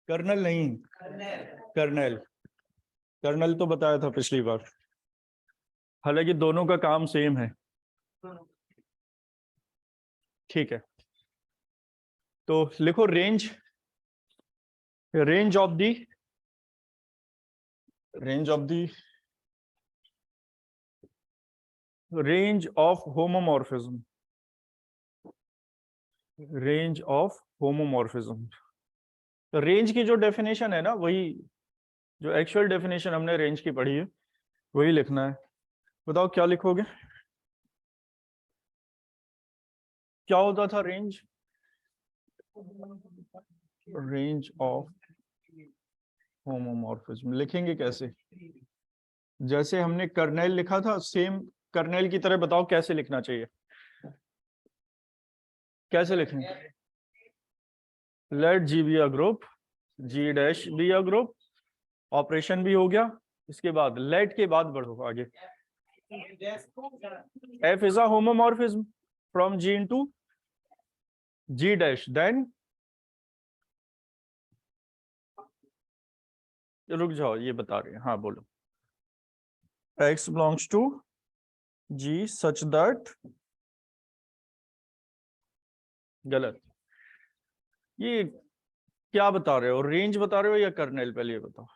Colonel नहीं, colonel, colonel तो बताया था पिछली बार, हालांकि दोनों का काम सेम है। ठीक है, तो लिखो range, range of the, range of the, range of homomorphism, range of homomorphism. तो रेंज की जो डेफिनेशन है ना, वही जो एक्चुअल डेफिनेशन हमने रेंज की पढ़ी है वही लिखना है। बताओ क्या लिखोगे, क्या होता था रेंज? रेंज ऑफ होमोमॉर्फिज्म लिखेंगे कैसे? जैसे हमने कर्नेल लिखा था, सेम कर्नेल की तरह बताओ कैसे लिखना चाहिए, कैसे लिखें? Let G be a group, G dash be a group, operation भी हो गया, इसके बाद लेट के बाद बढ़ो आगे। F is a homomorphism from G into G dash, then रुक जाओ, ये बता रहे हैं, हाँ बोलो। x belongs to g such that, गलत। ये क्या बता रहे हो, रेंज बता रहे हो या कर्नेल? पहले ये बताओ।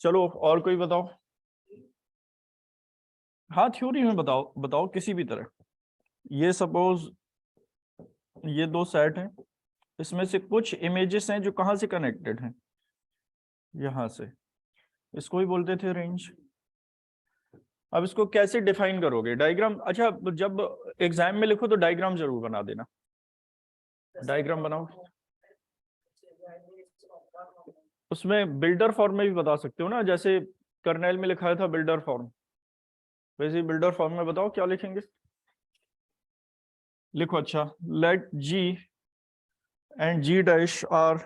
चलो और कोई बताओ, हाँ थ्योरी में बताओ, बताओ किसी भी तरह। ये सपोज ये दो सेट हैं, इसमें से कुछ इमेजेस हैं जो कहाँ से कनेक्टेड हैं, यहां से, इसको ही बोलते थे रेंज। अब इसको कैसे डिफाइन करोगे, डायग्राम? अच्छा, जब एग्जाम में लिखो तो डायग्राम जरूर बना देना, डायग्राम बनाओ। उसमें बिल्डर फॉर्म में भी बता सकते हो ना, जैसे कर्नेल में लिखाया था बिल्डर फॉर्म, वैसे बिल्डर फॉर्म में बताओ क्या लिखेंगे। लिखो, अच्छा, let G and G dash are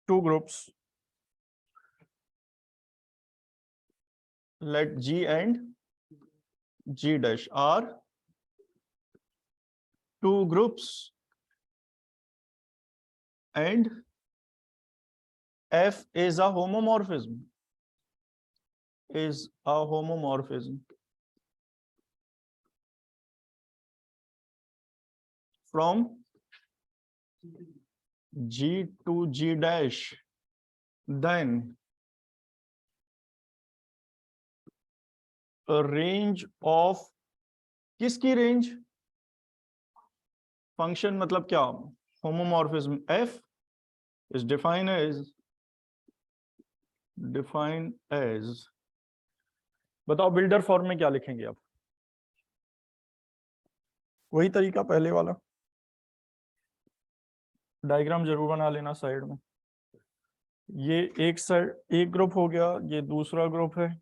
two groups, let G and G dash are two groups and F is a homomorphism, is a homomorphism from G to G dash, then a range of, किसकी range? Function मतलब क्या, homomorphism F is defined as, बताओ builder form में क्या लिखेंगे आप? वही तरीका पहले वाला, डायग्राम जरूर बना लेना साइड में। ये एक साइड, एक ग्रुप हो गया, ये दूसरा ग्रुप है,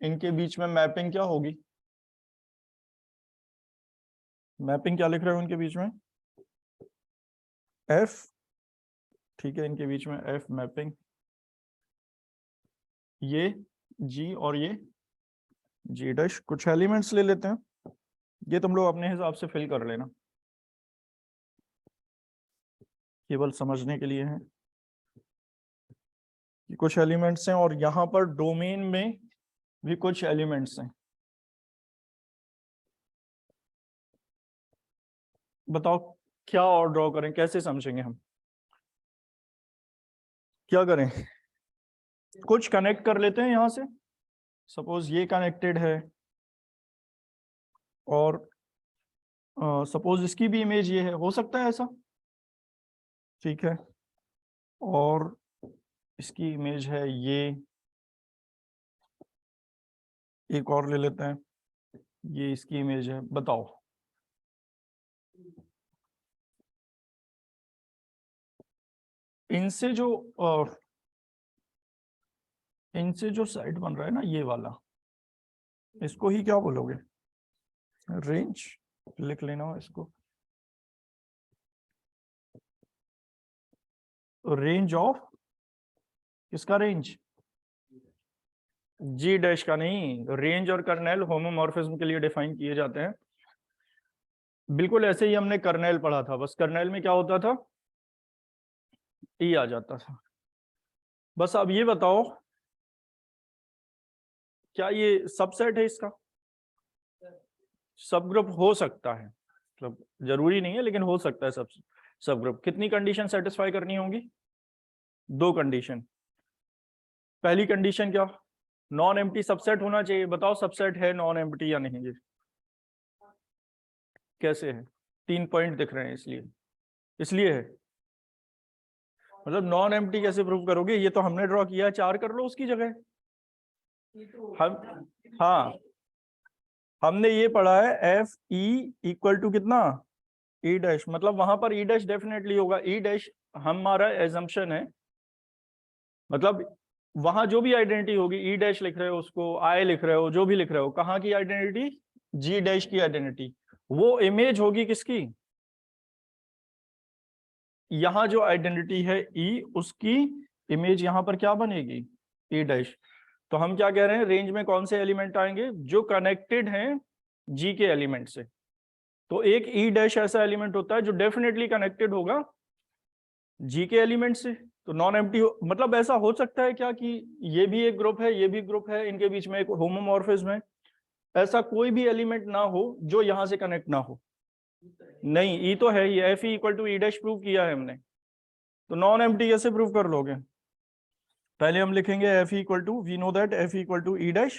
इनके बीच में मैपिंग क्या होगी? मैपिंग क्या लिख रहे हो इनके बीच में? F, ठीक है, इनके बीच में F मैपिंग, ये G और ये G डैश। कुछ एलिमेंट्स ले लेते हैं, ये तुम लोग अपने हिसाब से फिल कर लेना, केवल समझने के लिए है कि कुछ एलिमेंट्स हैं, और यहाँ पर डोमेन में भी कुछ एलिमेंट्स हैं। बताओ क्या और ड्रॉ करें, कैसे समझेंगे हम, क्या करें? कुछ कनेक्ट कर लेते हैं यहाँ से, सपोज ये कनेक्टेड है, और सपोज इसकी भी इमेज ये है, हो सकता है ऐसा, ठीक है, और इसकी इमेज है ये, एक और ले लेते हैं, ये इसकी इमेज है। बताओ इनसे जो इनसे जो सेट बन रहा है ना, ये वाला, इसको ही क्या बोलोगे? रेंज लिख लेना इसको, रेंज ऑफ, किसका रेंज? जी डैश का नहीं, रेंज और कर्नेल होमोमॉर्फिज्म के लिए डिफाइन किए जाते हैं। बिल्कुल ऐसे ही हमने कर्नेल पढ़ा था, बस कर्नेल में क्या होता था, ई आ जाता था। बस अब ये बताओ क्या ये सबसेट है इसका? सब ग्रुप हो सकता है, मतलब जरूरी नहीं है लेकिन हो सकता है सब ग्रुप। कितनी कंडीशन सेटिस्फाई करनी होंगी? 2 कंडीशन। पहली कंडीशन क्या, नॉन एम्प्टी सबसेट होना चाहिए। बताओ सबसेट है नॉन एम्प्टी या नहीं? ये कैसे है? 3 पॉइंट दिख रहे हैं इसलिए, इसलिए है। मतलब नॉन एम्प्टी कैसे प्रूव करोगे? ये तो हमने ड्रॉ किया है, 4 कर लो उसकी जगह। हम हाँ, हमने ये पढ़ा है एफ ई इक्वल टू कितना, ई डैश, मतलब वहां पर ई डैश डेफिनेटली होगा। ई डैश हमारा एजम्पशन है, मतलब वहां जो भी आइडेंटिटी होगी, ई डैश लिख रहे हो उसको, आई लिख रहे हो, जो भी लिख रहे हो, कहाँ की आइडेंटिटी? जी डैश की आइडेंटिटी। वो इमेज होगी किसकी? यहाँ जो आइडेंटिटी है ई, उसकी इमेज यहाँ पर क्या बनेगी? ई डैश। तो हम क्या कह रहे हैं, रेंज में कौन से एलिमेंट आएंगे? जो कनेक्टेड हैं जी के एलिमेंट से। तो एक ई डैश ऐसा एलिमेंट होता है जो डेफिनेटली कनेक्टेड होगा जी के एलिमेंट से। तो नॉन एम्प्टी मतलब ऐसा हो सकता है क्या कि ये भी एक ग्रुप है, ये भी ग्रुप है, इनके बीच में एक होमोमॉर्फिज्म है? ऐसा कोई भी एलिमेंट ना हो जो यहां से कनेक्ट ना हो। नहीं, ई तो है ही, F E equal to E dash prove किया है हमने। तो नॉन एम्प्टी कैसे प्रूव कर लोगे? पहले हम लिखेंगे F equal to, we know that F equal to E dash,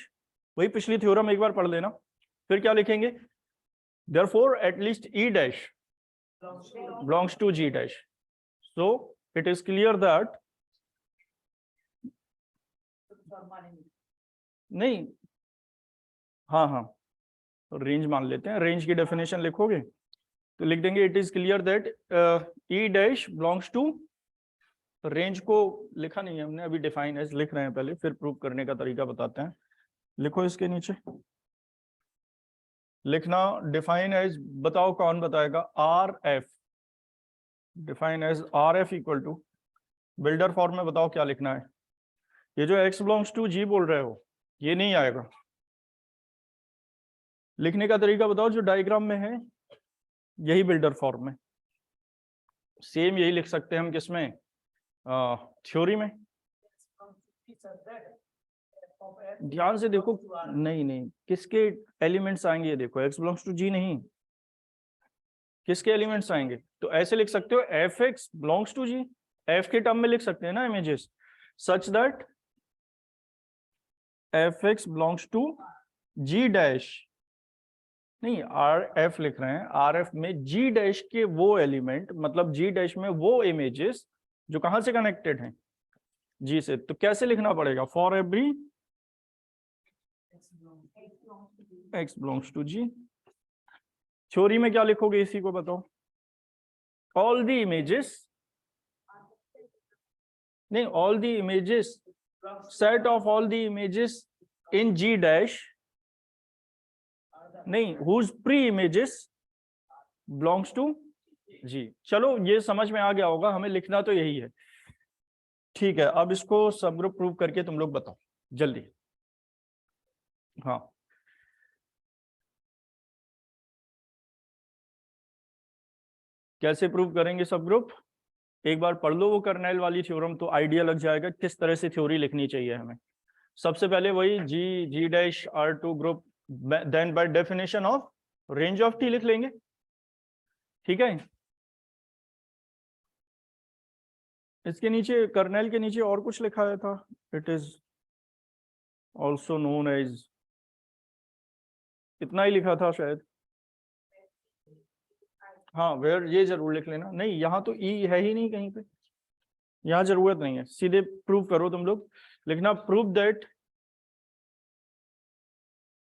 वही पिछली थ्योरम एक बार पढ़ लेना। फिर क्या लिखेंगे, therefore at least E dash belongs to G dash. So it is clear that नहीं, हाँ हाँ, रेंज मान लेते हैं। रेंज की डेफिनेशन लिखोगे तो लिख देंगे it is clear that E dash belongs to, range को लिखा नहीं है हमने अभी, डिफाइन एज लिख रहे हैं पहले, फिर प्रूव करने का तरीका बताते हैं। लिखो इसके नीचे, लिखना डिफाइन एज, बताओ कौन बताएगा? R F, define as R F equal to, builder form में बताओ क्या लिखना है? ये जो x बिलोंग्स टू जी बोल रहे हो ये नहीं आएगा। लिखने का तरीका बताओ जो डायग्राम में है, यही बिल्डर फॉर्म में। सेम यही लिख सकते हैं हम किसमें, थ्योरी में। ध्यान से देखो, नहीं नहीं, किसके एलिमेंट्स आएंगे ये देखो, x बिलोंग्स टू जी नहीं, किसके एलिमेंट्स आएंगे? तो ऐसे लिख सकते हो F X belongs to G, F के टर्म में लिख सकते हैं ना images, such that F X belongs to G dash, नहीं आर एफ लिख रहे हैं, आर एफ में जी डैश के वो एलिमेंट, मतलब जी डैश में वो इमेजेस जो कहां से कनेक्टेड हैं? जी से। तो कैसे लिखना पड़ेगा? For every X belongs to G. Theory में क्या लिखोगे इसी को बताओ? ऑल द इमेजेस, नहीं, all the images, set of all the images in G dash, नहीं, whose pre images belongs to G. चलो ये समझ में आ गया होगा, हमें लिखना तो यही है। ठीक है, अब इसको सब ग्रुप प्रूव करके तुम लोग बताओ जल्दी। हाँ, कैसे प्रूव करेंगे सब ग्रुप? एक बार पढ़ लो वो कर्नेल वाली थ्योरम तो आइडिया लग जाएगा किस तरह से थ्योरी लिखनी चाहिए हमें। सबसे पहले वही G G dash are two group, then by definition of range of T लिख लेंगे। ठीक है, इसके नीचे कर्नेल के नीचे और कुछ लिखा है था, it is also known as, इतना ही लिखा था शायद। हाँ, वेयर ये जरूर लिख लेना। नहीं, यहाँ तो ई है ही नहीं कहीं पे, यहाँ जरूरत नहीं है, सीधे प्रूव करो तुम लोग। लिखना प्रूव दैट,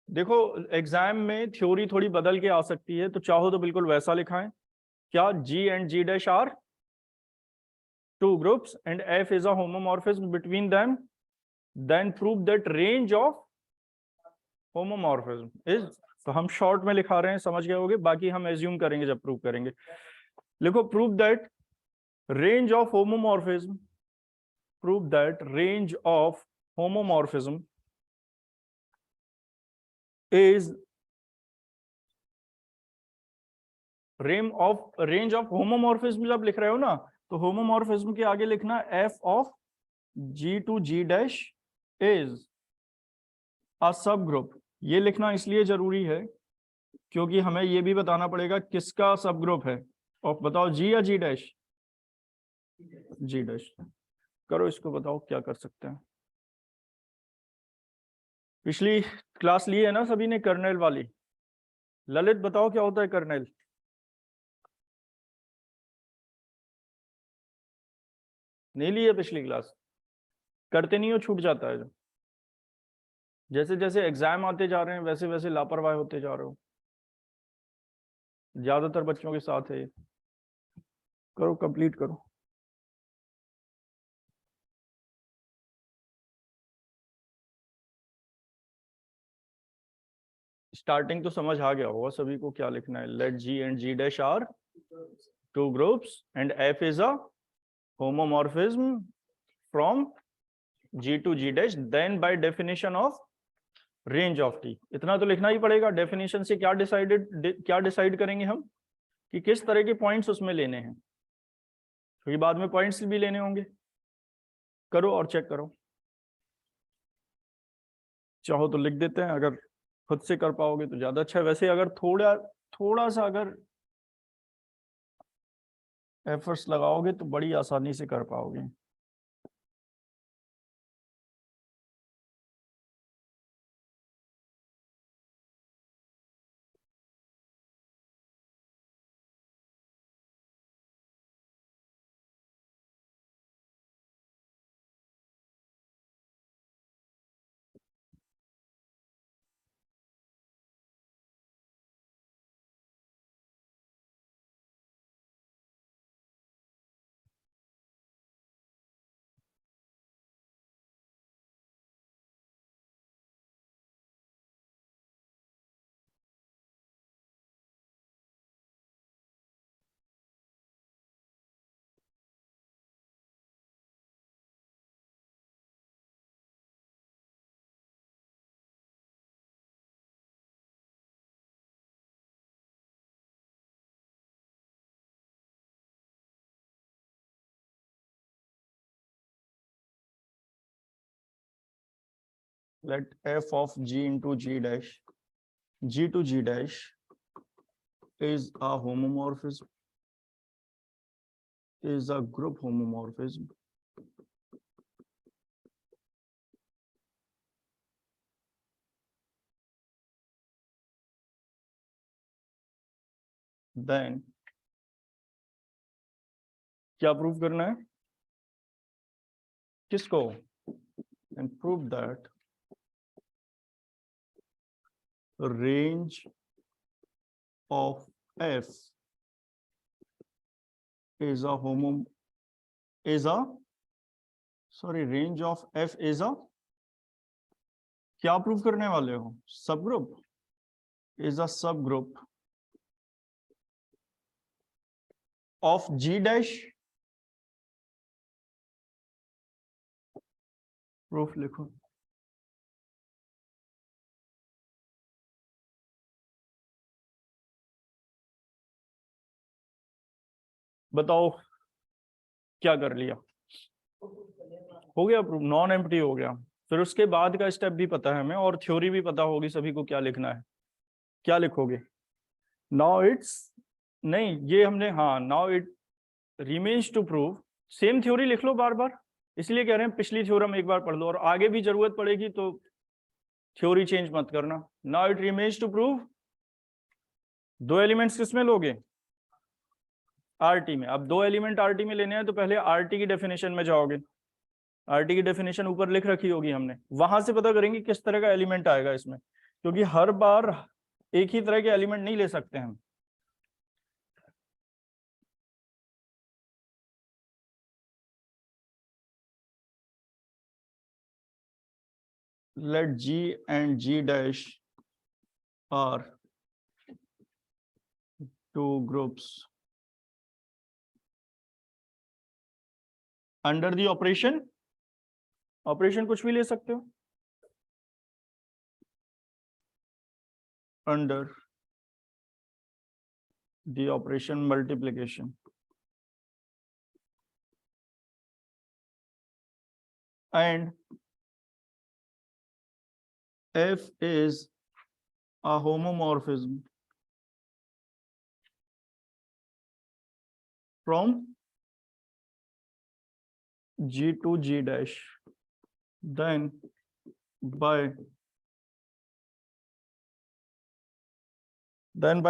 देखो एग्जाम में थ्योरी थोड़ी बदल के आ सकती है, तो चाहो तो बिल्कुल वैसा लिखाएं। क्या G and G dash are two groups and F is a homomorphism between them, then prove that range of homomorphism is, तो हम शॉर्ट में लिखा रहे हैं, समझ गए होगे, बाकी हम एज्यूम करेंगे जब प्रूव करेंगे। लिखो prove that range of homomorphism, prove that range of homomorphism is range of homomorphism जब लिख रहे हो ना, तो होमोमॉर्फिज्म के आगे लिखना f of g to g dash is a सब ग्रुप। ये लिखना इसलिए जरूरी है क्योंकि हमें ये भी बताना पड़ेगा किसका सब ग्रुप है। और बताओ जी या जी डैश? जी डैश। करो इसको, बताओ क्या कर सकते हैं। पिछली क्लास ली है ना सभी ने कर्नेल वाली? ललित बताओ क्या होता है कर्नेल? नहीं ली है पिछली क्लास? करते नहीं हो, छूट जाता है जो। जैसे जैसे एग्जाम आते जा रहे हैं वैसे वैसे लापरवाह होते जा रहे हो, ज्यादातर बच्चों के साथ है ये। करो, कंप्लीट करो। स्टार्टिंग तो समझ आ गया होगा सभी को क्या लिखना है। Let G and G dash are two groups and F is a homomorphism from G to G dash, then by definition of range of T. इतना तो लिखना ही पड़ेगा। डेफिनेशन से क्या डिसाइड करेंगे हम कि किस तरह के पॉइंट्स उसमें लेने हैं, क्योंकि बाद में पॉइंट्स भी लेने होंगे। करो और चेक करो, चाहो तो लिख देते हैं, अगर खुद से कर पाओगे तो ज्यादा अच्छा है। वैसे अगर थोड़ा थोड़ा सा अगर एफर्ट्स लगाओगे तो बड़ी आसानी से कर पाओगे। Let f of g into g dash, g to g dash is a homomorphism, is a group homomorphism then क्या प्रूव करना है? किसको? and prove that range of f is a range of f is a, क्या prove करने वाले हो? सब group is a subgroup of g dash। Proof लिखो। बताओ क्या कर लिया? हो गया प्रूफ, नॉन एम्प्टी हो गया। फिर उसके बाद का स्टेप भी पता है हमें और थ्योरी भी पता होगी सभी को क्या लिखना है। क्या लिखोगे? नाउ इट्स, नहीं ये हमने, हाँ now it remains to prove. Same theory लिख लो बार बार, इसलिए कह रहे हैं पिछली थ्योरम एक बार पढ़ लो और आगे भी जरूरत पड़ेगी तो थ्योरी चेंज मत करना। Now it remains to prove. दो एलिमेंट्स किसमें लोगे? आरटी में। अब दो एलिमेंट आरटी में लेने हैं तो पहले आरटी की डेफिनेशन में जाओगे। आरटी की डेफिनेशन ऊपर लिख रखी होगी हमने, वहां से पता करेंगे किस तरह का एलिमेंट आएगा इसमें, क्योंकि हर बार एक ही तरह के एलिमेंट नहीं ले सकते हम। let g and g dash are two groups under the operation। Operation कुछ भी ले सकते हो। under the operation multiplication and F is a homomorphism from G to G dash, then by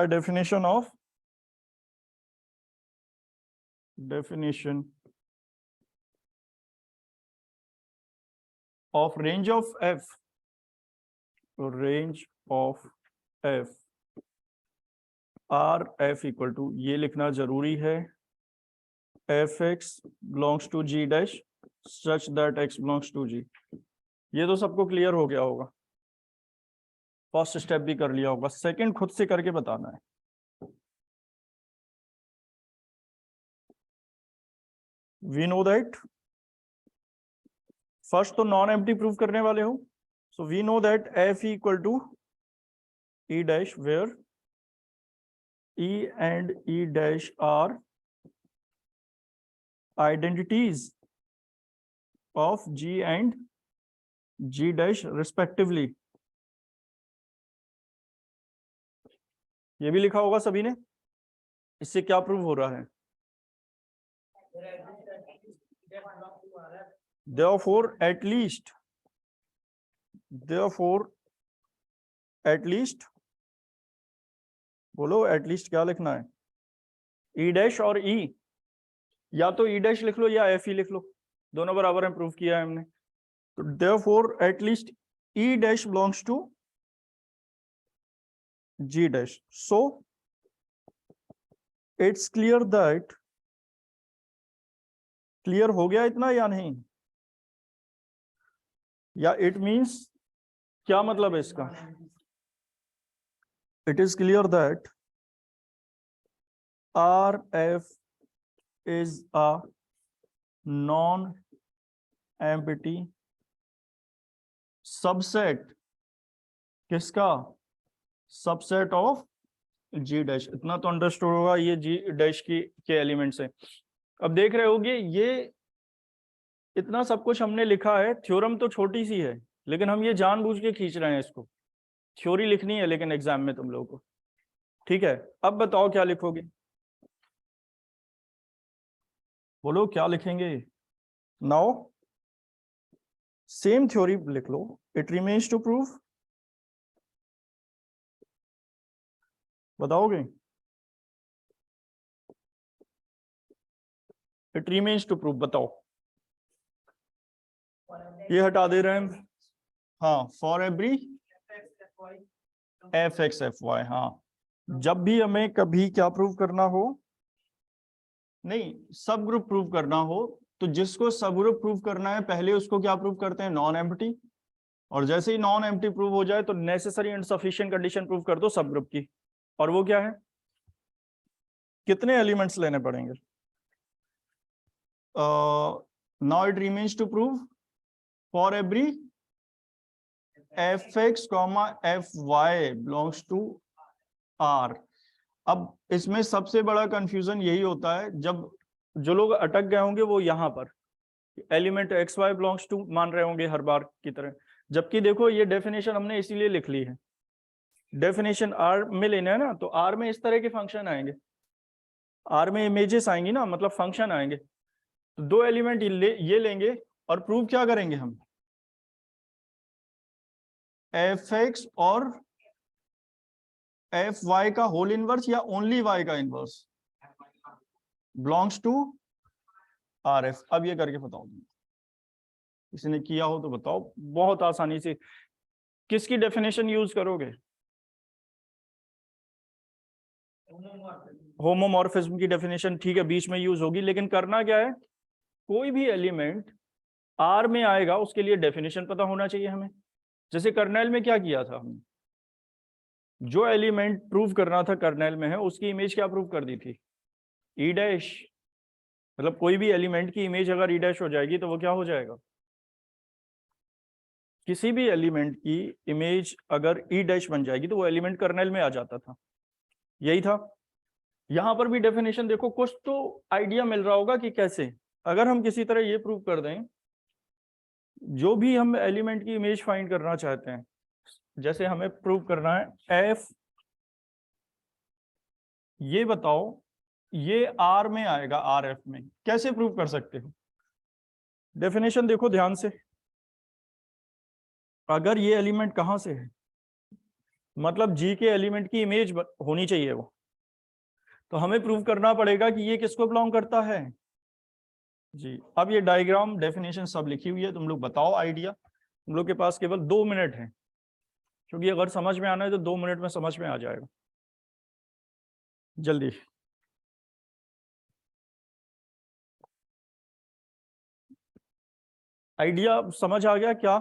definition of range of F, R F equal to, ये लिखना जरूरी है, F X belongs to G dash such that X belongs to G. ये तो सबको clear हो गया होगा, फर्स्ट स्टेप भी कर लिया होगा, सेकंड खुद से करके बताना है। वी नो दैट, फर्स्ट तो नॉन एम्प्टी प्रूव करने वाले हो, so we know that F equal to E dash where E and E dash are identities of G and G dash respectively। ये भी लिखा होगा सभी ने। इससे क्या प्रूव हो रहा है? Therefore at least बोलो, एटलीस्ट क्या लिखना है? ई डैश और ई, या तो ई डैश लिख लो या एफ ई लिख लो, दोनों बराबर है, प्रूव किया है हमने। तो therefore at least E dash belongs to G dash, so it's clear that, clear हो गया इतना या नहीं? या इट मींस, क्या मतलब है इसका? It is clear that RF is a non-empty subset, किसका? Subset of G dash. इतना तो अंडरस्टूड होगा, ये G डैश के एलिमेंट्स है। अब देख रहे होगे ये इतना सब कुछ हमने लिखा है, थ्योरम तो छोटी सी है, लेकिन हम ये जानबूझ के खींच रहे हैं इसको। थ्योरी लिखनी है लेकिन एग्जाम में तुम लोगों को, ठीक है? अब बताओ क्या लिखोगे, बोलो क्या लिखेंगे? नाउ सेम थ्योरी लिख लो, इट रिमेन्स टू प्रूव। बताओगे? इट रिमेन्स टू प्रूव, बताओ। ये हटा दे रहे हैं, हाँ, for every F X F Y. हाँ, जब भी हमें कभी क्या प्रूव करना हो, नहीं सब ग्रुप प्रूव करना हो, तो जिसको सब ग्रुप प्रूव करना है पहले उसको क्या प्रूव करते हैं? Non empty. और जैसे ही नॉन एम्प्टी प्रूव हो जाए तो necessary and sufficient condition prove कर दो सब ग्रुप की। और वो क्या है? कितने एलिमेंट्स लेने पड़ेंगे? Now it remains to prove for every F X comma F Y belongs to R. अब इसमें सबसे बड़ा कंफ्यूजन यही होता है, जब जो लोग अटक गए होंगे वो यहाँ पर element X Y belongs to मान रहे होंगे हर बार की तरह, जबकि देखो ये डेफिनेशन हमने इसीलिए लिख ली है, डेफिनेशन आर में लेना है ना, तो आर में इस तरह के फंक्शन आएंगे, आर में इमेजेस आएंगी ना, मतलब फंक्शन आएंगे। तो दो एलिमेंट ये लेंगे और प्रूव क्या करेंगे हम? एफ एक्स और एफ वाई का होल इनवर्स या ओनली वाई का inverse belongs to R F. अब ये करके बताओ, किसी ने किया हो तो बताओ, बहुत आसानी से। किसकी डेफिनेशन यूज करोगे? होमोमॉर्फिज्म की डेफिनेशन, ठीक है, बीच में यूज होगी, लेकिन करना क्या है? कोई भी एलिमेंट आर में आएगा उसके लिए डेफिनेशन पता होना चाहिए हमें। जैसे कर्नेल में क्या किया था हमने, जो एलिमेंट प्रूव करना था कर्नेल में है उसकी इमेज क्या प्रूव कर दी थी? ई डैश। मतलब कोई भी एलिमेंट की इमेज अगर ई डैश हो जाएगी तो वो क्या हो जाएगा? किसी भी एलिमेंट की इमेज अगर ई डैश बन जाएगी तो वो एलिमेंट कर्नेल में आ जाता था, यही था। यहां पर भी डेफिनेशन देखो, कुछ तो आइडिया मिल रहा होगा कि कैसे, अगर हम किसी तरह ये प्रूव कर दें, जो भी हम एलिमेंट की इमेज फाइंड करना चाहते हैं, जैसे हमें प्रूव करना है एफ, ये बताओ ये आर में आएगा, आर एफ में, कैसे प्रूव कर सकते हो? डेफिनेशन देखो ध्यान से, अगर ये एलिमेंट कहां से है, मतलब जी के एलिमेंट की इमेज होनी चाहिए वो, तो हमें प्रूव करना पड़ेगा कि ये किसको बिलोंग करता है जी। अब ये डायग्राम डेफिनेशन सब लिखी हुई है, तुम लोग बताओ आइडिया। तुम लोग के पास केवल 2 मिनट है, क्योंकि अगर समझ में आना है तो 2 मिनट में समझ में आ जाएगा, जल्दी। आइडिया समझ आ गया क्या,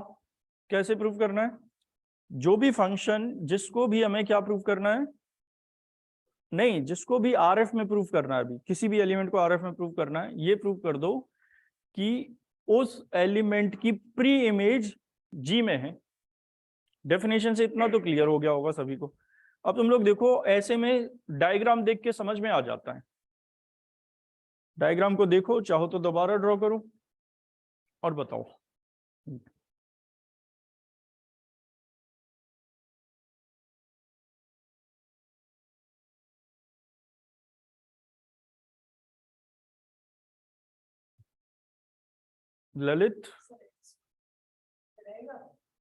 कैसे प्रूव करना है? जो भी फंक्शन जिसको भी हमें क्या प्रूव करना है, नहीं जिसको भी आरएफ में प्रूव करना है, अभी किसी भी एलिमेंट को आरएफ में प्रूव करना है, ये प्रूव कर दो कि उस एलिमेंट की प्री इमेज जी में है। डेफिनेशन से इतना तो क्लियर हो गया होगा सभी को। अब तुम लोग देखो, ऐसे में डायग्राम देख के समझ में आ जाता है। डायग्राम को देखो, चाहो तो दोबारा ड्रॉ करो और बताओ। ललित,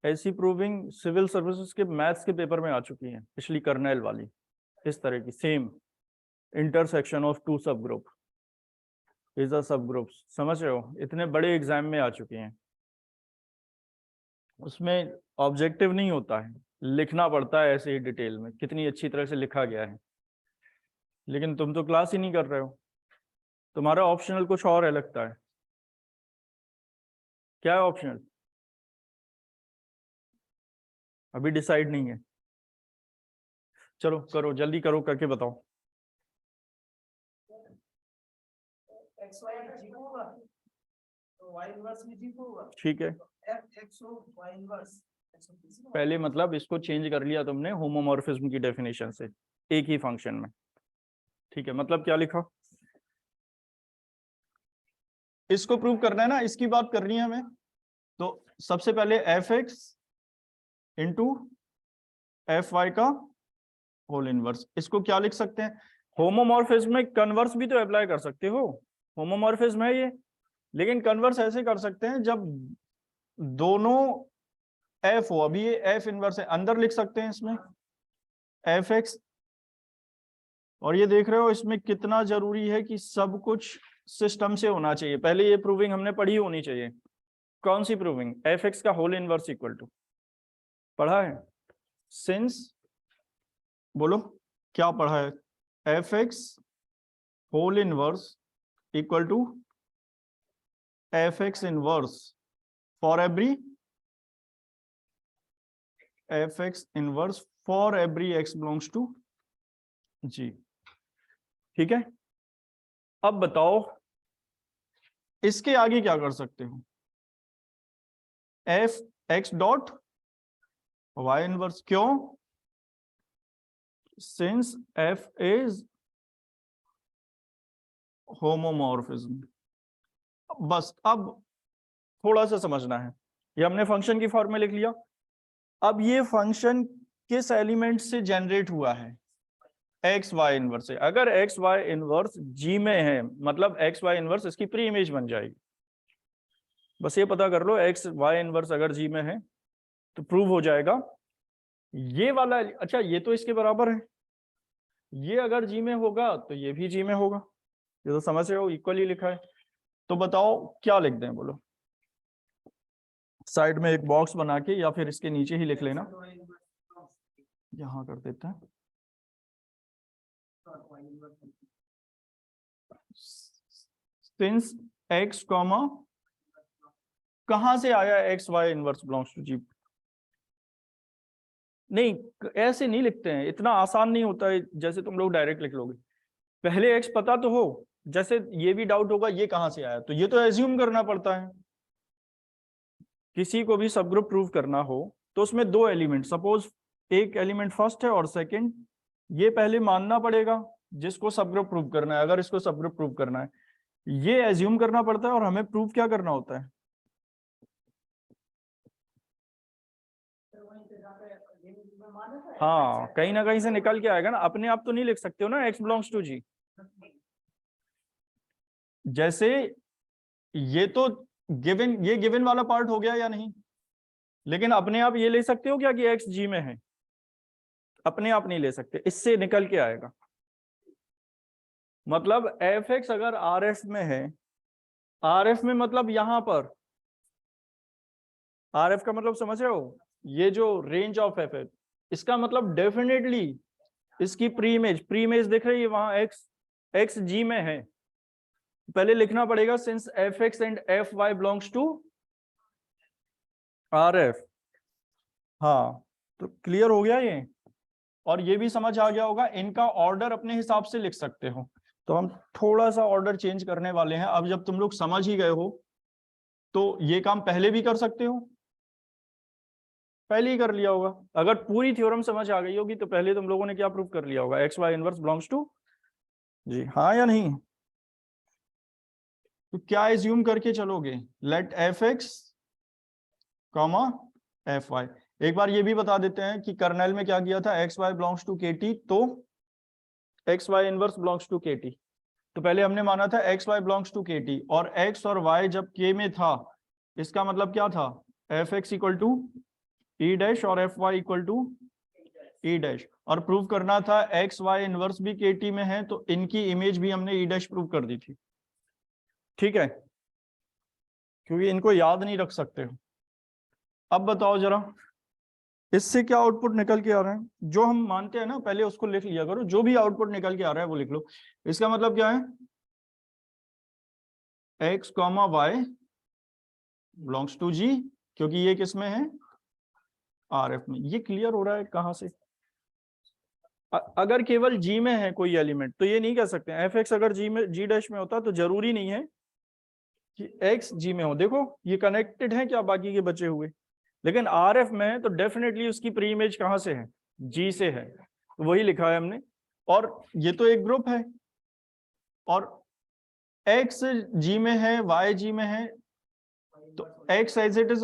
ऐसी प्रूविंग सिविल सर्विसेज के मैथ्स के पेपर में आ चुकी है, पिछली कर्नेल वाली, इस तरह की सेम, इंटरसेक्शन ऑफ टू सब ग्रुप इज अ सब ग्रुप, समझ रहे हो? इतने बड़े एग्जाम में आ चुके हैं। उसमें ऑब्जेक्टिव नहीं होता है, लिखना पड़ता है ऐसे ही डिटेल में, कितनी अच्छी तरह से लिखा गया है। लेकिन तुम तो क्लास ही नहीं कर रहे हो, तुम्हारा ऑप्शनल कुछ और है लगता है। क्या है ऑप्शनल? अभी डिसाइड नहीं है। चलो करो, जल्दी करो, करके बताओ। ठीक है, पहले मतलब इसको चेंज कर लिया तुमने होमोमॉर्फिज्म की डेफिनेशन से, एक ही फंक्शन में। ठीक है, मतलब क्या लिखा? इसको प्रूव करना है ना, इसकी बात करनी है हमें। तो सबसे पहले F X into F Y का होल इनवर्स, इसको क्या लिख सकते हैं? होमोमॉर्फिज्म में कन्वर्स भी तो अप्लाई कर सकते हो, होमोमॉर्फिज्म है ये। लेकिन कन्वर्स ऐसे कर सकते हैं जब दोनों एफ हो, अभी ये एफ इनवर्स है, अंदर लिख सकते हैं इसमें एफ एक्स। और ये देख रहे हो इसमें कितना जरूरी है कि सब कुछ सिस्टम से होना चाहिए। पहले ये प्रूविंग हमने पढ़ी होनी चाहिए। कौन सी प्रूविंग? एफ एक्स का होल इनवर्स इक्वल टू, पढ़ा है? सिंस, बोलो क्या पढ़ा है? F X whole inverse equal to F X inverse for every, F X inverse for every X belongs to G. ठीक है, अब बताओ इसके आगे क्या कर सकते हो? F X dot Y inverse, क्यों? Since F is homomorphism. बस अब थोड़ा सा समझना है, ये हमने फंक्शन की फॉर्म में लिख लिया। अब ये फंक्शन किस एलिमेंट से जनरेट हुआ है? एक्स वाई इनवर्स से। अगर एक्स वाई इनवर्स जी में है, मतलब एक्स वाई इनवर्स इसकी प्री इमेज बन जाएगी। बस ये पता कर लो, एक्स वाई इनवर्स अगर जी में है तो प्रूव हो जाएगा ये वाला। अच्छा, ये तो इसके बराबर है, ये अगर जी में होगा तो ये भी जी में होगा। ये तो समझ रहे हो, इक्वली लिखा है। तो बताओ क्या लिख दें, बोलो। साइड में एक बॉक्स बना के या फिर इसके नीचे ही लिख लेना, यहां कर देते हैं। सिंस एक्स कॉमा, कहां से आया X Y inverse belongs to G? नहीं, ऐसे नहीं लिखते हैं, इतना आसान नहीं होता है जैसे तुम लोग डायरेक्ट लिख लोगे। पहले एक्स पता तो हो, जैसे ये भी डाउट होगा ये कहां से आया, तो ये तो एज्यूम करना पड़ता है, किसी को भी सब ग्रुप प्रूव करना हो तो उसमें दो एलिमेंट, सपोज एक एलिमेंट फर्स्ट है और सेकंड, ये पहले मानना पड़ेगा जिसको सब ग्रुप प्रूव करना है। अगर इसको सब ग्रुप प्रूव करना है ये एज्यूम करना पड़ता है, और हमें प्रूव क्या करना होता है? हाँ, कहीं ना कहीं से निकल के आएगा ना, अपने आप तो नहीं लिख सकते हो ना x बिलोंग्स टू g। जैसे ये तो गिवन, ये गिवन वाला पार्ट हो गया या नहीं, लेकिन अपने आप ये ले सकते हो क्या कि x g में है? अपने आप नहीं ले सकते, इससे निकल के आएगा। मतलब f(x) अगर rf में है, rf में मतलब यहां पर, rf का मतलब समझ रहे हो, ये जो रेंज ऑफ f है, इसका मतलब डेफिनेटली इसकी प्री इमेज दिख रही है वहां, x g में है। पहले लिखना पड़ेगा since f(x) and f(y) belongs to rf। हाँ, तो क्लियर हो गया ये, और ये भी समझ आ गया होगा, इनका ऑर्डर अपने हिसाब से लिख सकते हो। तो हम थोड़ा सा ऑर्डर चेंज करने वाले हैं। अब जब तुम लोग समझ ही गए हो तो ये काम पहले भी कर सकते हो, पहले ही कर लिया होगा। अगर पूरी थ्योरम समझ आ गई होगी तो पहले तुम लोगों ने क्या प्रूव कर लिया होगा, X Y inverse belongs to G, हाँ या नहीं? तो क्या एज्यूम करके चलोगे, let F X comma F Y. एक बार ये भी बता देते हैं कि कर्नेल में क्या किया था, X Y belongs to K T, तो X Y inverse belongs to K T. तो पहले हमने माना था X Y belongs to K T, और एक्स और वाई जब के में था, इसका मतलब क्या था, F X equal to E dash और F Y equal to E dash. और प्रूव करना था एक्स वाई इनवर्स भी के टी में है, तो इनकी इमेज भी हमने ई डैश प्रूव कर दी थी। ठीक है, क्योंकि इनको याद नहीं रख सकते हो। अब बताओ जरा, इससे क्या आउटपुट निकल के आ रहा है? जो हम मानते हैं ना पहले उसको लिख लिया करो, जो भी आउटपुट निकल के आ रहा है वो लिख लो। इसका मतलब क्या है, X comma Y belongs to G, क्योंकि ये किस में है, आर एफ में। ये क्लियर हो रहा है कहां से? अगर केवल जी में है कोई एलिमेंट तो ये नहीं कह सकते एफ एक्स अगर जी में, जी डैश में होता तो जरूरी नहीं है कि एक्स जी में हो। देखो ये कनेक्टेड है क्या बाकी के बचे हुए, लेकिन आर एफ में है तो डेफिनेटली उसकी प्री इमेज कहां से है, जी से है, तो वही लिखा है हमने। और ये तो एक ग्रुप है, और एक्स जी में है, वाई जी में है, तो एक्स एज इट इज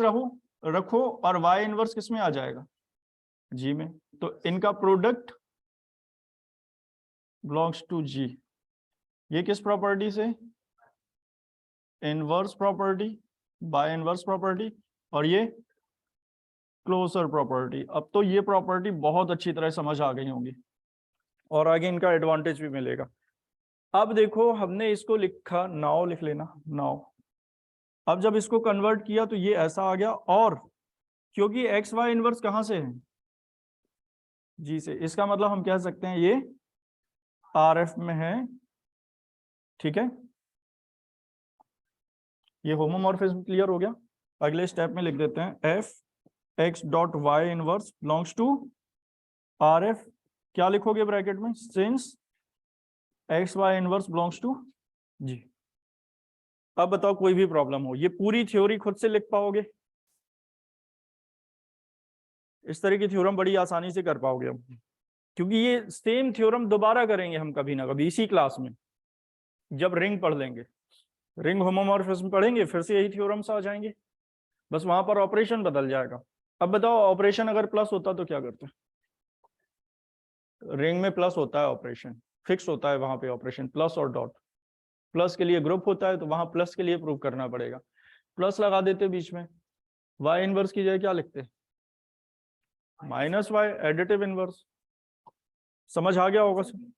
रखो और वाई इनवर्स किस में आ जाएगा, जी में। तो इनका प्रोडक्ट बिलोंग्स टू जी। ये किस प्रॉपर्टी से, inverse property, by inverse property, और ये क्लोजर प्रॉपर्टी। अब तो ये प्रॉपर्टी बहुत अच्छी तरह समझ आ गई होंगी, और आगे इनका एडवांटेज भी मिलेगा। अब देखो हमने इसको लिखा, नाउ लिख लेना, नाउ। अब जब इसको कन्वर्ट किया तो ये ऐसा आ गया, और क्योंकि एक्स वाई इनवर्स कहां से है, जी से, इसका मतलब हम कह सकते हैं ये आर एफ में है। ठीक है, ये होमोमॉर्फिज्म क्लियर हो गया। अगले स्टेप में लिख देते हैं F X dot Y inverse belongs to R F. क्या लिखोगे ब्रैकेट में, since X Y inverse belongs to G. अब बताओ कोई भी प्रॉब्लम हो, ये पूरी थ्योरी खुद से लिख पाओगे? इस तरह की थ्योरम बड़ी आसानी से कर पाओगे अब, क्योंकि ये सेम थ्योरम दोबारा करेंगे हम कभी ना कभी इसी क्लास में, जब रिंग पढ़ लेंगे, रिंग होमोमॉर्फिज्म पढ़ेंगे, फिर से यही थ्योरम्स आ जाएंगे, बस वहां पर ऑपरेशन बदल जाएगा। अब बताओ ऑपरेशन अगर प्लस होता तो क्या करते, रिंग में प्लस होता है, ऑपरेशन फिक्स होता है वहां पे, ऑपरेशन प्लस और डॉट। प्लस के लिए ग्रुप होता है तो वहां प्लस के लिए प्रूव करना पड़ेगा, प्लस लगा देते बीच में। वाई इनवर्स की जगह क्या लिखते, माइनस वाई, एडिटिव इनवर्स। समझ आ गया होगा सब?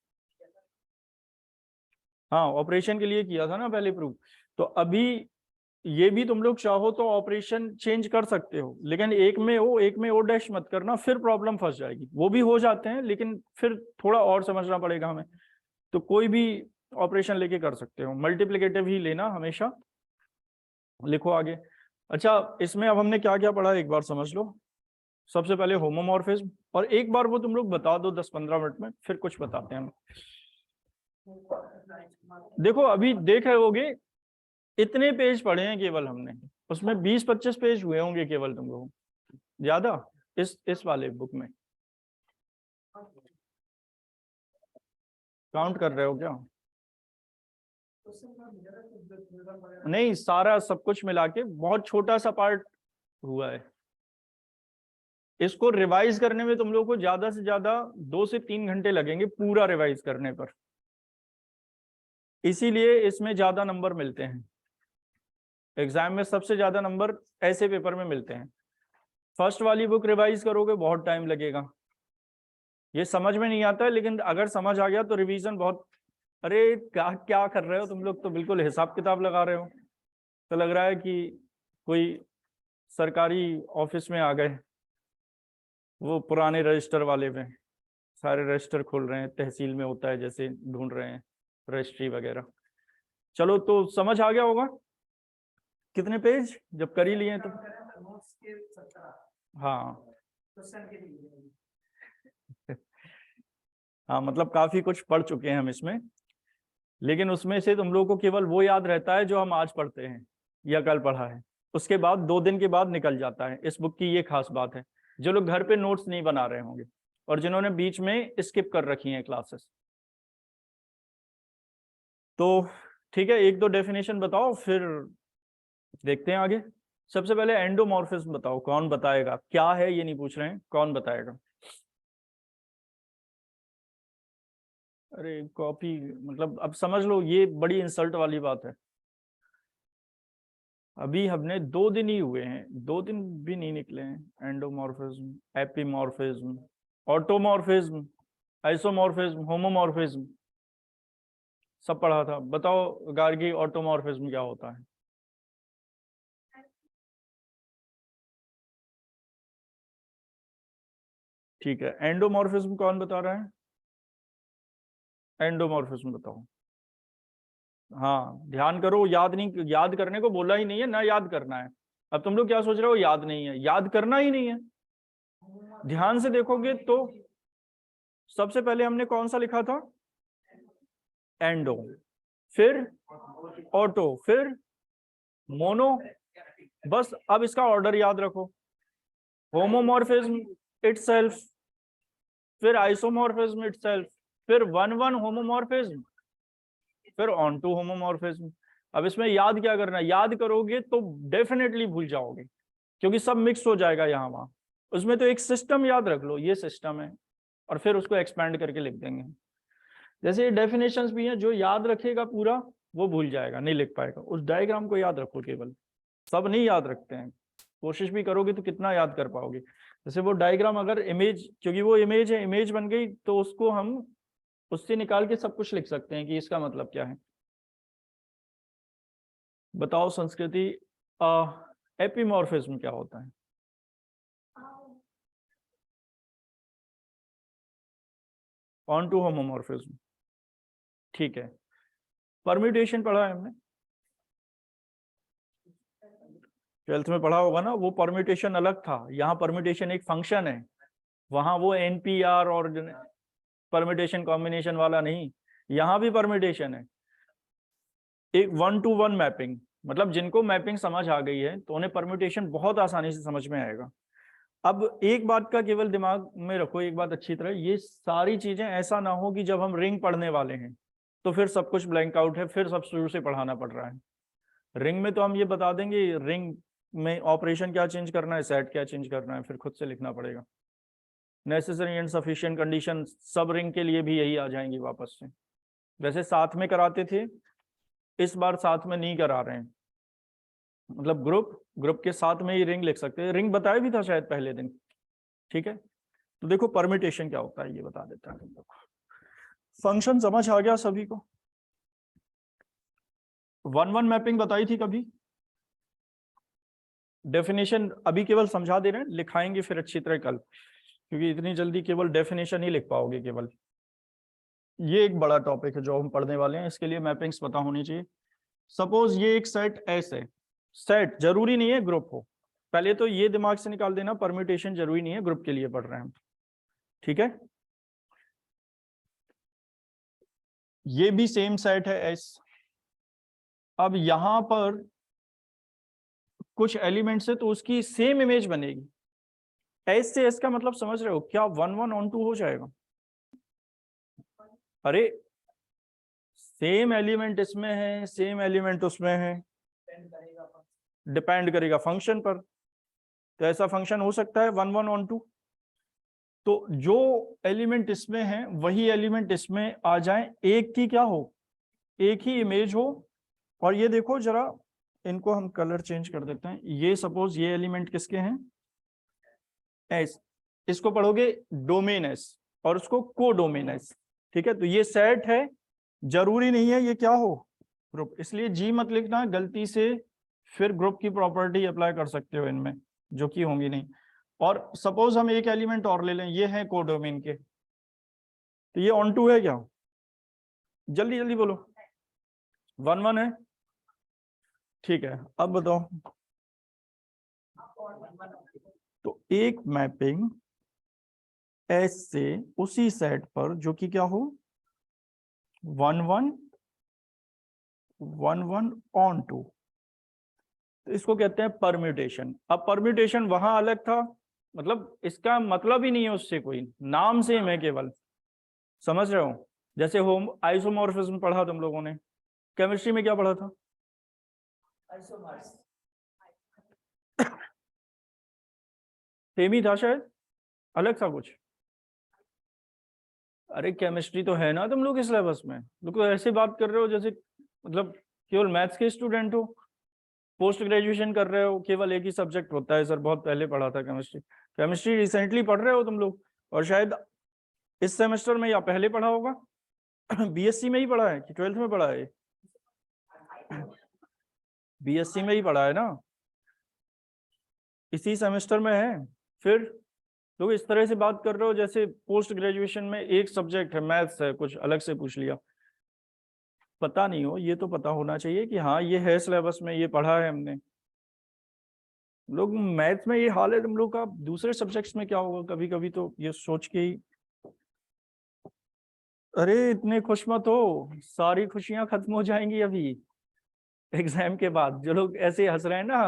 हाँ, ऑपरेशन के लिए किया था ना पहले प्रूव। तो अभी ये भी तुम लोग चाहो तो ऑपरेशन चेंज कर सकते हो, लेकिन एक में ओ एक में ओ डैश मत करना, फिर प्रॉब्लम फंस जाएगी। वो भी हो जाते हैं लेकिन फिर थोड़ा और समझना पड़ेगा हमें। तो कोई भी ऑपरेशन लेके कर सकते हो, मल्टीप्लिकेटिव ही लेना हमेशा। लिखो आगे। अच्छा, इसमें अब हमने क्या क्या पढ़ा एक बार समझ लो। सबसे पहले होमोमॉर्फिज्म, और एक बार वो तुम लोग बता दो 10-15 मिनट में, फिर कुछ बताते हैं हम। देखो अभी देख रहे होगे इतने पेज पढ़े हैं केवल हमने, उसमें 20-25 पेज हुए होंगे केवल तुम लोग, ज्यादा इस वाले बुक में काउंट कर रहे हो क्या? नहीं, सारा सब कुछ मिला के बहुत छोटा सा पार्ट हुआ है। इसको रिवाइज करने में तुम लोग को ज्यादा से ज्यादा 2 से 3 घंटे लगेंगे पूरा रिवाइज करने पर, इसीलिए इसमें ज्यादा नंबर मिलते हैं। एग्जाम में सबसे ज्यादा नंबर ऐसे पेपर में मिलते हैं। फर्स्ट वाली बुक रिवाइज करोगे बहुत टाइम लगेगा, ये समझ में नहीं आता है, लेकिन अगर समझ आ गया तो रिवीजन बहुत। अरे क्या क्या कर रहे हो तुम लोग, तो बिल्कुल हिसाब किताब लगा रहे हो, तो लग रहा है कि कोई सरकारी ऑफिस में आ गए, वो पुराने रजिस्टर वाले में सारे रजिस्टर खोल रहे हैं, तहसील में होता है जैसे ढूंढ रहे हैं रजिस्ट्री वगैरह। चलो तो समझ आ गया होगा कितने पेज जब कर ही लिए तो। हाँ हाँ, मतलब काफी कुछ पढ़ चुके हैं हम इसमें, लेकिन उसमें से तुम लोगों को केवल वो याद रहता है जो हम आज पढ़ते हैं या कल पढ़ा है, उसके बाद 2 दिन के बाद निकल जाता है। इस बुक की ये खास बात है, जो लोग घर पे नोट्स नहीं बना रहे होंगे और जिन्होंने बीच में स्किप कर रखी हैं क्लासेस। तो ठीक है, 1-2 डेफिनेशन बताओ फिर देखते हैं आगे। सबसे पहले एंडोमॉर्फिज्म बताओ, कौन बताएगा? क्या है ये नहीं पूछ रहे हैं, कौन बताएगा? अरे कॉपी, मतलब अब समझ लो ये बड़ी इंसल्ट वाली बात है। अभी हमने 2 दिन ही हुए हैं, 2 दिन भी नहीं निकले हैं। एंडोमॉर्फिज्म, एपिमॉर्फिज्म, ऑटोमॉर्फिज्म, आइसोमॉर्फिज्म, होमोमॉर्फिज्म सब पढ़ा था। बताओ गार्गी, ऑटोमॉर्फिज्म क्या होता है? ठीक है, एंडोमॉर्फिज्म कौन बता रहा है? एंडोमॉर्फिज्म बताओ। हाँ ध्यान करो, याद नहीं, याद करने को बोला ही नहीं है ना, याद करना है। अब तुम लोग क्या सोच रहे हो याद नहीं है? याद करना ही नहीं है। ध्यान से देखोगे तो सबसे पहले हमने कौन सा लिखा था? एंडो, फिर ऑटो, फिर मोनो। बस अब इसका ऑर्डर याद रखो। होमोमॉर्फिज्म इटसेल्फ, फिर आइसोमॉर्फिज्म इटसेल्फ, फिर 1-1 होमोमॉर्फिज्म, फिर ऑन टू होमोमॉर्फिज्म। अब इसमें याद क्या करना है? याद करोगे तो डेफिनेटली भूल जाओगे, क्योंकि सब मिक्स हो जाएगा यहाँ वहां। उसमें तो एक सिस्टम याद रख लो, ये सिस्टम है, और फिर उसको एक्सपैंड करके लिख देंगे। जैसे ये डेफिनेशंस भी हैं, जो याद रखेगा पूरा वो भूल जाएगा, नहीं लिख पाएगा। उस डायग्राम को याद रखो केवल, सब नहीं याद रखते हैं। कोशिश भी करोगे तो कितना याद कर पाओगे? जैसे वो डायग्राम अगर इमेज, क्योंकि वो इमेज है, इमेज बन गई तो उसको हम उससे निकाल के सब कुछ लिख सकते हैं कि इसका मतलब क्या है। बताओ संस्कृति, एपिमॉर्फिज्म क्या होता है? ऑन टू होमोमॉर्फिज्म, ठीक है। परम्यूटेशन पढ़ा है हमने, 12th में पढ़ा होगा ना। वो परम्यूटेशन अलग था, यहाँ परम्यूटेशन एक फंक्शन है, वहां वो एनपीआर और परम्यूटेशन कॉम्बिनेशन वाला नहीं। यहाँ भी परम्यूटेशन है, एक 1-to-1 मैपिंग। मतलब जिनको मैपिंग समझ आ गई है तो उन्हें परम्यूटेशन बहुत आसानी से समझ में आएगा। अब एक बात का केवल दिमाग में रखो, एक बात अच्छी तरह, ये सारी चीजें ऐसा ना हो कि जब हम रिंग पढ़ने वाले हैं तो फिर सब कुछ ब्लैंक आउट है, फिर सब शुरू से पढ़ाना पड़ रहा है। रिंग में तो हम ये बता देंगे रिंग में ऑपरेशन क्या चेंज करना है, सेट क्या चेंज करना है, फिर खुद से लिखना पड़ेगा। नेसेसरी एंड सफिशिएंट कंडीशन सब रिंग के लिए भी यही आ जाएंगी वापस से। वैसे साथ में कराते थे, इस बार साथ में नहीं करा रहे हैं। मतलब ग्रुप ग्रुप के साथ में ही रिंग लिख सकते हैं, रिंग बताया भी था शायद पहले दिन। ठीक है, तो देखो परम्यूटेशन क्या होता है ये बता देता है तुम लोग। फंक्शन समझ आ गया सभी को? 1-1 मैपिंग बताई थी कभी? डेफिनेशन अभी केवल समझा दे रहे हैं, लिखाएंगे फिर अच्छी तरह कल, क्योंकि इतनी जल्दी केवल डेफिनेशन ही लिख पाओगे केवल। ये एक बड़ा टॉपिक है जो हम पढ़ने वाले हैं, इसके लिए मैपिंग्स पता होनी चाहिए। सपोज ये एक सेट एस है, सेट जरूरी नहीं है ग्रुप हो, पहले तो ये दिमाग से निकाल देना, परम्यूटेशन जरूरी नहीं है, ग्रुप के लिए पढ़ रहे हैं हम। ठीक है, ये भी सेम सेट है एस। अब यहां पर कुछ एलिमेंट से तो उसकी सेम इमेज बनेगी। एस से एस का मतलब समझ रहे हो क्या? 1 1 ऑन 2 हो जाएगा। अरे सेम एलिमेंट इसमें है, सेम एलिमेंट उसमें है, डिपेंड करेगा फंक्शन पर। तो ऐसा फंक्शन हो सकता है 1 1 ऑन 2। तो जो एलिमेंट इसमें है वही एलिमेंट इसमें आ जाए, एक की क्या हो, एक ही इमेज हो। और ये देखो जरा, इनको हम कलर चेंज कर देते हैं। ये सपोज ये एलिमेंट किसके हैं? एस। इसको पढ़ोगे डोमेन एस और उसको को डोमेन एस। ठीक है, तो ये सेट है, जरूरी नहीं है ये क्या हो, ग्रुप। इसलिए जी मत लिखना गलती से, फिर ग्रुप की प्रॉपर्टी अप्लाई कर सकते हो इनमें, जो कि होंगी नहीं। और सपोज हम एक एलिमेंट और ले लें, ये है कोडोमेन के, तो ये ऑन टू है क्या? जल्दी जल्दी बोलो। 1 1 है, ठीक है। अब बताओ, तो एक मैपिंग एस से उसी सेट पर जो कि क्या हो, 1 1 1 1 ऑन टू, तो इसको कहते हैं परम्यूटेशन। अब परम्यूटेशन वहां अलग था, मतलब इसका मतलब ही नहीं है उससे, कोई नाम सेम है केवल, समझ रहे हो? जैसे होम आइसोमॉर्फिज्म पढ़ा तुम लोगों ने, केमिस्ट्री में क्या पढ़ा था? सेम ही था शायद, अलग था कुछ? अरे केमिस्ट्री तो है ना तुम लोग के सिलेबस में, लोग ऐसे बात कर रहे हो जैसे मतलब केवल मैथ्स के स्टूडेंट हो, पोस्ट ग्रेजुएशन कर रहे हो, केवल एक ही सब्जेक्ट होता है सर, बहुत पहले पढ़ा था केमिस्ट्री। केमिस्ट्री रिसेंटली पढ़ रहे हो तुम लोग, और शायद इस सेमेस्टर में या पहले पढ़ा होगा। बीएससी में ही पढ़ा है कि 12th में पढ़ा है? बीएससी में ही पढ़ा है ना, इसी सेमेस्टर में है। फिर लोग इस तरह से बात कर रहे हो जैसे पोस्ट ग्रेजुएशन में एक सब्जेक्ट है मैथ्स है, कुछ अलग से पूछ लिया। पता नहीं हो, ये तो पता होना चाहिए कि हाँ ये है सिलेबस में, ये पढ़ा है हमने। लोग मैथ्स में ये हाल है तुम लोग का, दूसरे सब्जेक्ट्स में क्या होगा कभी कभी तो ये सोच के ही। अरे इतने खुश मत हो, सारी खुशियां खत्म हो जाएंगी अभी एग्जाम के बाद। जो लोग ऐसे हंस रहे हैं ना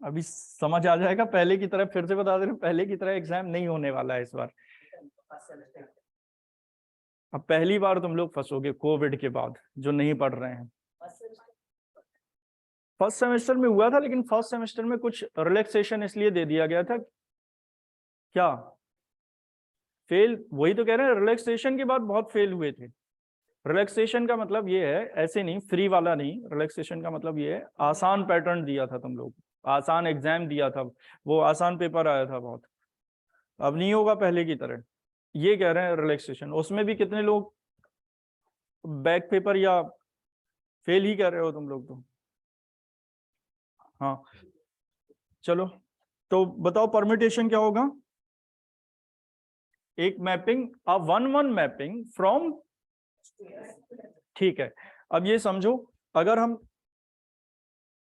अभी समझ आ जाएगा। पहले की तरह, फिर से बता दे रहे, पहले की तरह एग्जाम नहीं होने वाला है इस बार। अब पहली बार तुम लोग फंसोगे कोविड के बाद, जो नहीं पढ़ रहे हैं। फर्स्ट सेमेस्टर में हुआ था, लेकिन फर्स्ट सेमेस्टर में कुछ रिलैक्सेशन इसलिए दे दिया गया था। क्या फेल? वही तो कह रहे हैं, रिलैक्सेशन के बाद बहुत फेल हुए थे। रिलैक्सेशन का मतलब ये है, ऐसे नहीं फ्री वाला नहीं, रिलैक्सेशन का मतलब ये है आसान पैटर्न दिया था तुम लोग, आसान एग्जाम दिया था, वो आसान पेपर आया था बहुत। अब नहीं होगा पहले की तरह, ये कह रहे हैं रिलैक्सेशन। उसमें भी कितने लोग बैक पेपर या फेल ही कर रहे हो तुम लोग तो। हाँ चलो, तो बताओ परम्यूटेशन क्या होगा? एक मैपिंग, अ 1 1 मैपिंग फ्रॉम, ठीक है। अब ये समझो, अगर हम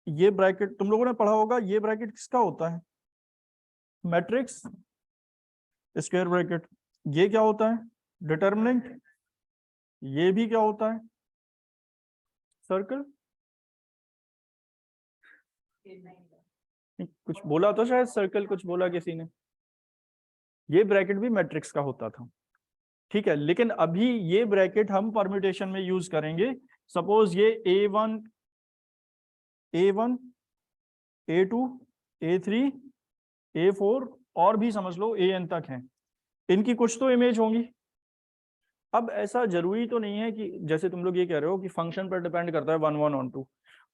ये ब्रैकेट तुम लोगों ने पढ़ा होगा, ये ब्रैकेट किसका होता है? Matrix square bracket. ये क्या होता है? डिटर्मिनेंट। ये भी क्या होता है? सर्कल। कुछ बोला तो शायद सर्कल, कुछ बोला किसी ने। ये ब्रैकेट भी मैट्रिक्स का होता था, ठीक है। लेकिन अभी ये ब्रैकेट हम परम्यूटेशन में यूज करेंगे। सपोज ये A1 A1 A2 A3 A4 और भी समझ लो AN तक हैं, इनकी कुछ तो इमेज होंगी। अब ऐसा जरूरी तो नहीं है कि जैसे तुम लोग ये कह रहे हो कि फंक्शन पर डिपेंड करता है 1 1 ऑन 2,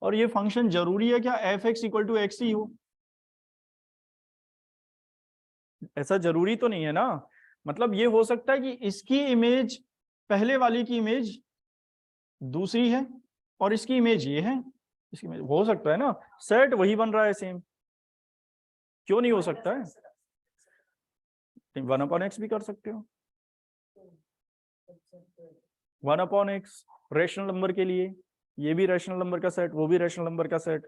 और ये फंक्शन जरूरी है क्या f(x = x) ही हो? ऐसा जरूरी तो नहीं है ना। मतलब ये हो सकता है कि इसकी इमेज पहले वाली की इमेज दूसरी है, और इसकी इमेज ये है, इसकी इमेज हो सकता है ना, सेट वही बन रहा है सेम, क्यों नहीं हो सकता है? 1/x भी कर सकते हो, 1/x रेशनल नंबर के लिए, ये भी रेशनल नंबर का सेट, वो भी रेशनल नंबर का सेट,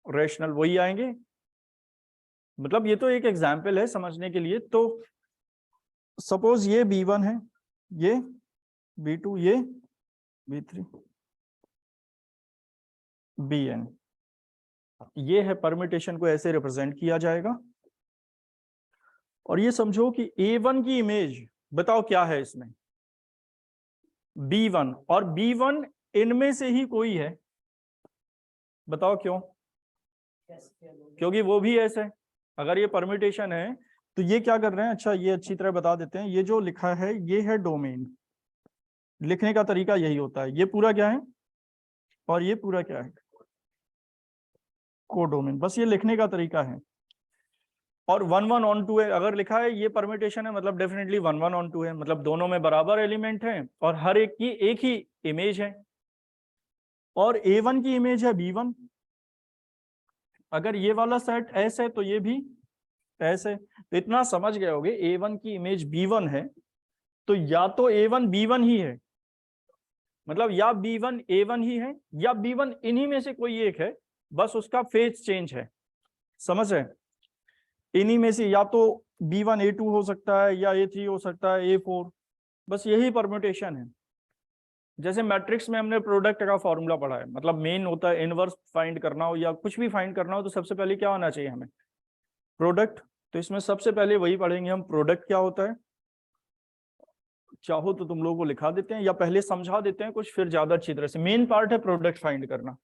रेशनल वही आएंगे। मतलब ये तो एक एग्जाम्पल है समझने के लिए। तो सपोज ये B1 है, ये B2, ये B3, बी एन, ये है परम्यूटेशन को ऐसे रिप्रेजेंट किया जाएगा। और ये समझो कि A1 की इमेज बताओ क्या है इसमें, B1, और B1 इनमें से ही कोई है, बताओ क्यों? क्योंकि वो भी एस है। अगर ये परम्यूटेशन है तो ये क्या कर रहे हैं, अच्छा ये अच्छी तरह बता देते हैं, ये जो लिखा है ये है डोमेन, लिखने का तरीका यही होता है, ये पूरा क्या है और ये पूरा क्या है, कोडोमेन, बस ये लिखने का तरीका है। और 1 1 ऑन 2 है, अगर लिखा है ये परम्यूटेशन है मतलब डेफिनेटली 1 1 ऑन 2 है, मतलब दोनों में बराबर एलिमेंट हैं और हर एक की एक ही इमेज है। और A1 की इमेज है B1, अगर ये वाला सेट S है तो ये भी S है। तो इतना समझ गए होगे, A1 की इमेज B1 है तो या तो A1 B1 ही है, मतलब या B1 A1 ही है या B1 इन्हीं में से कोई एक है, बस उसका फेज चेंज है। समझ है, इन्हीं में से या तो B1 A2 हो सकता है या A3 हो सकता है, A4, बस यही परम्यूटेशन है। जैसे मैट्रिक्स में हमने प्रोडक्ट का फॉर्मूला पढ़ा है, मतलब मेन होता है इनवर्स फाइंड करना हो या कुछ भी फाइंड करना हो तो सबसे पहले क्या होना चाहिए हमें, प्रोडक्ट। तो इसमें सबसे पहले वही पढ़ेंगे हम, प्रोडक्ट क्या होता है। चाहो तो तुम लोगों को लिखा देते हैं या पहले समझा देते हैं कुछ, फिर ज्यादा अच्छी तरह से। मेन पार्ट है प्रोडक्ट फाइंड करना।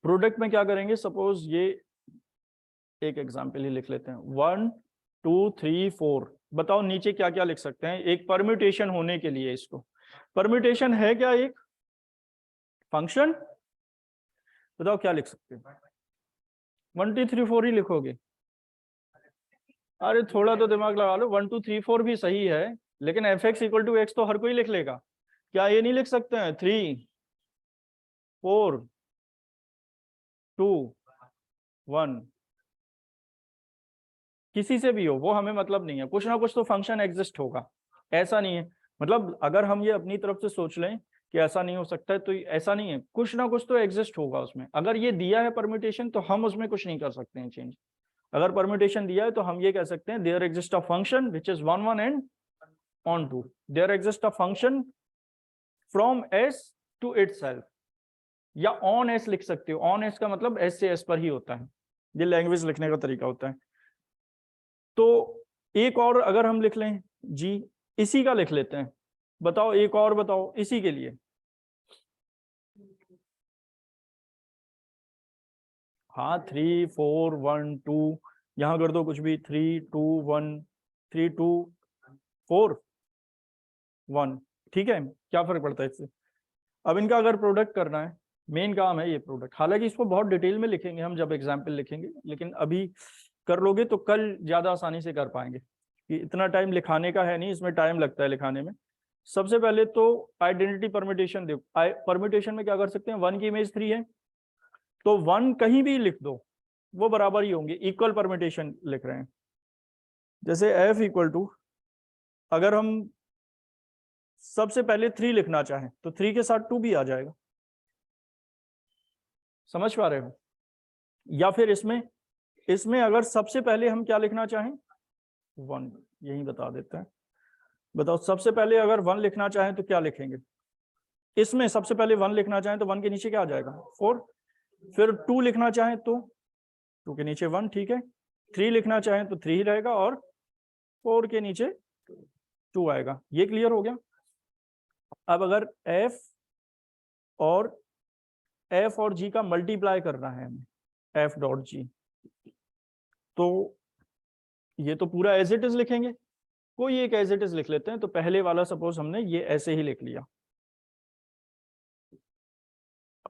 प्रोडक्ट में क्या करेंगे, सपोज ये एक एग्जाम्पल ही लिख लेते हैं, 1 2 3 4, बताओ नीचे क्या क्या लिख सकते हैं एक परम्यूटेशन होने के लिए। इसको परम्यूटेशन है क्या, एक फंक्शन, बताओ क्या लिख सकते हैं, 1 2 3 4 ही लिखोगे? अरे थोड़ा तो दिमाग लगा लो, 1 2 3 4 भी सही है, लेकिन F X equal to X तो हर कोई लिख लेगा, क्या ये नहीं लिख सकते हैं 3 4 2 1? किसी से भी हो वो हमें मतलब नहीं है, कुछ ना कुछ तो फंक्शन एग्जिस्ट होगा, ऐसा नहीं है। मतलब अगर हम ये अपनी तरफ से सोच लें कि ऐसा नहीं हो सकता है तो ऐसा नहीं है, कुछ ना कुछ तो एग्जिस्ट होगा उसमें। अगर ये दिया है परम्यूटेशन तो हम उसमें कुछ नहीं कर सकते हैं चेंज। अगर परम्यूटेशन दिया है तो हम ये कह सकते हैं there exist a function which is 1 1 and on 2, there exist a function from S to itself, या ऑन एस लिख सकते हो। ऑन एस का मतलब एस से एस पर ही होता है, ये लैंग्वेज लिखने का तरीका होता है। तो एक और अगर हम लिख लें जी, इसी का लिख लेते हैं, बताओ एक और बताओ इसी के लिए। हाँ 3 4 1 2, यहां कर दो कुछ भी, 3 2 1 3 2 4 1, ठीक है, क्या फर्क पड़ता है इससे। अब इनका अगर प्रोडक्ट करना है, मेन काम है ये प्रोडक्ट, हालांकि इसको बहुत डिटेल में लिखेंगे हम जब एग्जाम्पल लिखेंगे, लेकिन अभी कर लोगे तो कल ज्यादा आसानी से कर पाएंगे, कि इतना टाइम लिखाने का है नहीं, इसमें टाइम लगता है लिखाने में। सबसे पहले तो आइडेंटिटी परम्यूटेशन देखो, परम्यूटेशन में क्या कर सकते हैं, 1 की इमेज 3 है तो 1 कहीं भी लिख दो वो बराबर ही होंगे, इक्वल परम्यूटेशन लिख रहे हैं। जैसे f इक्वल टू, अगर हम सबसे पहले 3 लिखना चाहें तो 3 के साथ 2 भी आ जाएगा, समझ पा रहे हो। या फिर इसमें इसमें अगर सबसे पहले हम क्या लिखना चाहें, 1, यही बता देते हैं। बताओ सबसे पहले अगर 1 लिखना चाहें तो क्या लिखेंगे, इसमें सबसे पहले 1 लिखना चाहें तो 1 के नीचे क्या आ जाएगा, 4। फिर 2 लिखना चाहें तो 2 के नीचे 1, ठीक है। 3 लिखना चाहें तो 3 ही रहेगा और 4 के नीचे 2 आएगा। ये क्लियर हो गया। अब अगर f और g का मल्टीप्लाई करना है हमें, f डॉट g, तो ये तो पूरा एज इट इज लिखेंगे, कोई एक एज इट इज लिख लेते हैं। तो पहले वाला सपोज हमने ये ऐसे ही लिख लिया।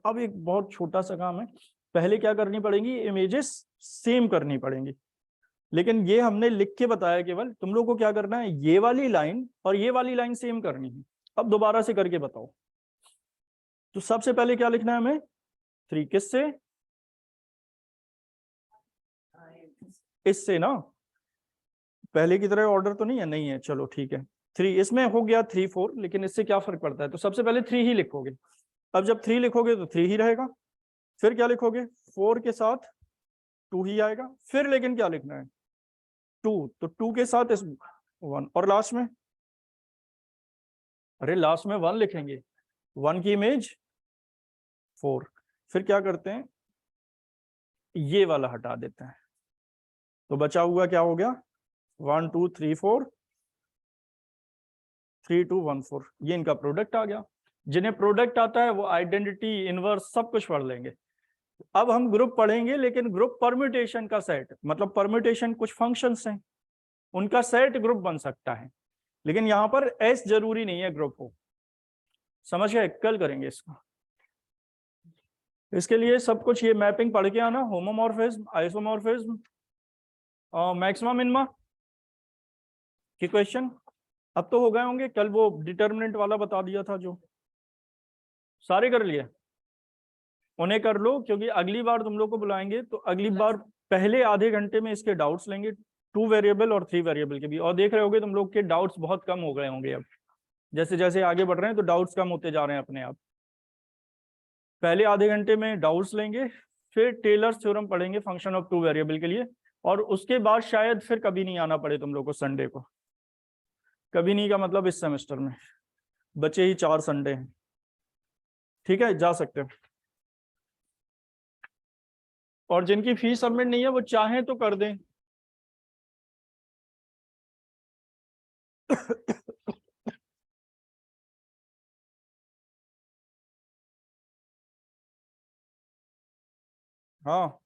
अब एक बहुत छोटा सा काम है, पहले क्या करनी पड़ेगी, इमेजेस सेम करनी पड़ेंगी, लेकिन ये हमने लिख के बताया केवल, तुम लोग को क्या करना है, ये वाली लाइन और ये वाली लाइन सेम करनी है। अब दोबारा से करके बताओ। तो सबसे पहले क्या लिखना है हमें, 3 किससे, इससे ना, पहले की तरह ऑर्डर तो नहीं है, नहीं है, चलो ठीक है। 3 इसमें हो गया 3 4, लेकिन इससे क्या फर्क पड़ता है, तो सबसे पहले 3 ही लिखोगे। अब जब 3 लिखोगे तो 3 ही रहेगा, फिर क्या लिखोगे, 4 के साथ 2 ही आएगा, फिर लेकिन क्या लिखना है, 2, तो 2 के साथ इस 1, और लास्ट में, अरे लास्ट में 1 लिखेंगे, 1 की इमेज 4, फिर क्या करते हैं, ये वाला हटा देते हैं, तो बचा हुआ क्या हो गया, 1 2 3 4 3 2 1 4, ये इनका प्रोडक्ट आ गया। जिन्हें प्रोडक्ट आता है वो आइडेंटिटी, इनवर्स सब कुछ पढ़ लेंगे। अब हम ग्रुप पढ़ेंगे, लेकिन ग्रुप परम्यूटेशन का सेट, मतलब परम्यूटेशन कुछ फंक्शंस हैं, उनका सेट ग्रुप बन सकता है, लेकिन यहां पर एस जरूरी नहीं है ग्रुप हो। समझ गए, कल करेंगे इसको। इसके लिए सब कुछ ये मैपिंग पढ़ के आना, होमोमॉर्फिज्म, आइसोमॉर्फिज्म और मैक्सिमा मिनिमा के क्वेश्चन अब तो हो गए होंगे। कल वो डिटर्मिनेंट वाला बता दिया था, जो सारे कर लिए, उन्हें कर लो, क्योंकि अगली बार तुम लोग को बुलाएंगे तो अगली बार पहले आधे घंटे में इसके डाउट्स लेंगे, 2 वेरिएबल और 3 वेरिएबल के भी। और देख रहे होगे तुम लोग के डाउट्स बहुत कम हो गए होंगे अब, जैसे जैसे आगे बढ़ रहे हैं तो डाउट्स कम होते जा रहे हैं अपने आप। पहले आधे घंटे में डाउट्स लेंगे, फिर टेलर्स थ्योरम पढ़ेंगे फंक्शन ऑफ 2 वेरिएबल के लिए, और उसके बाद शायद फिर कभी नहीं आना पड़े तुम लोग को संडे को। कभी नहीं का मतलब इस सेमेस्टर में बचे ही 4 संडे हैं। ठीक है, जा सकते हो। और जिनकी फीस सबमिट नहीं है वो चाहें तो कर दें। हाँ